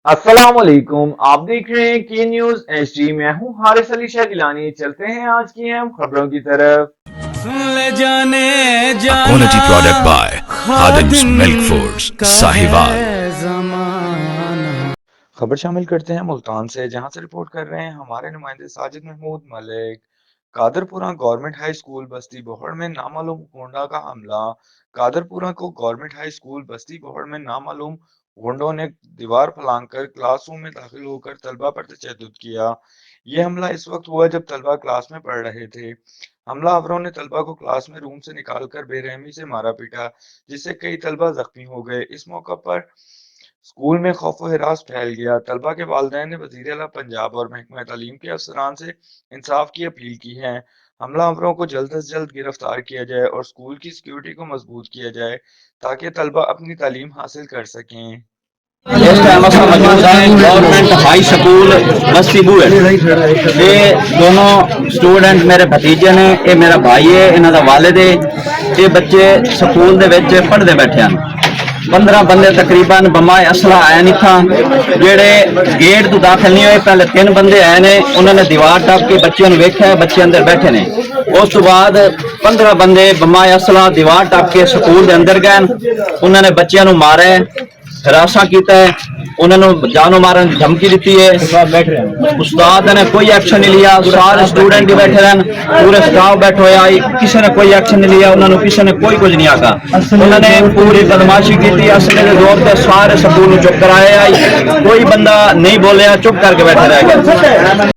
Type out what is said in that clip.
अस्सलामुअलैकुम, आप देख रहे हैं के न्यूज एचडी। मैं हूं हारिस अली शाह गिलानी। चलते हैं आज की अहम खबरों की तरफ। ले जाने A quality product by Khadim's Milk Foods, Sahiwal। खबर शामिल करते हैं मुल्तान से, जहां से रिपोर्ट कर रहे हैं हमारे नुमाइंदे Sajid Mahmood Malik. Qadirpura government high school Basti Bohar में नामालूम गुंडा का हमला। कादरपुरा को government high school Basti Bohar में नामालूम गुंडों ने दीवार फलांगकर क्लासरूम में दाखिल होकर तलबा पर तशद्दुद किया। ये हमला इस वक्त हुआ जब तलबा क्लास में पढ़ रहे थे। हमलावरों ने तलबा को क्लास में रूम से निकालकर बेरहमी से मारा पीटा, जिससे कई तलबा जख्मी हो गए। इस मौका पर स्कूल में खौफ व हिरास फैल गया। तलबा के वालिदैन ने वज़ीर आला पंजाब और महकमा तालीम के अफसरान से इंसाफ की अपील की है। हमलावरों को जल्द से जल्द गिरफ्तार किया जाए और स्कूल की सिक्योरिटी को मजबूत किया जाए ताकि तलबा अपनी तालीम हासिल कर सकें। इस टाइम अस मौजूद हैं गवर्नमेंट हाई स्कूल बस्ती बूहे। ये दोनों स्टूडेंट मेरे भतीजे ने, ये मेरा भाई है, इन्हां दा वालिद है। ये बच्चे स्कूल दे विच पढ़दे बैठे हैं। 15 बंदे तकरीबन बमाए असला आया नहीं था। जेड़े गेट तो दाखिल नहीं हुए, पहले 3 बंदे आए ने, उन्होंने दीवार टप के बच्चों ने वेख्या, बच्चे अंदर बैठे ने। उस तो बाद 15 बंदे बमाए असला दीवार टप के स्कूल के अंदर गए। उन्होंने बच्चों को मारा है, हरासा किया है, उन्होंने जानो मारन की धमकी दी है। उस्ताद ने कोई एक्शन नहीं लिया। सारे स्टूडेंट ही बैठे रहन, पूरे स्टाफ बैठे हुए, किसी ने कोई एक्शन नहीं लिया। उन्होंने किसी ने कोई कुछ नहीं आका। उन्होंने पूरी बदमाशी की। असले के दौर पे सारे स्कूल चुप कराए, कोई बंदा नहीं बोले, चुप करके बैठे रह गए।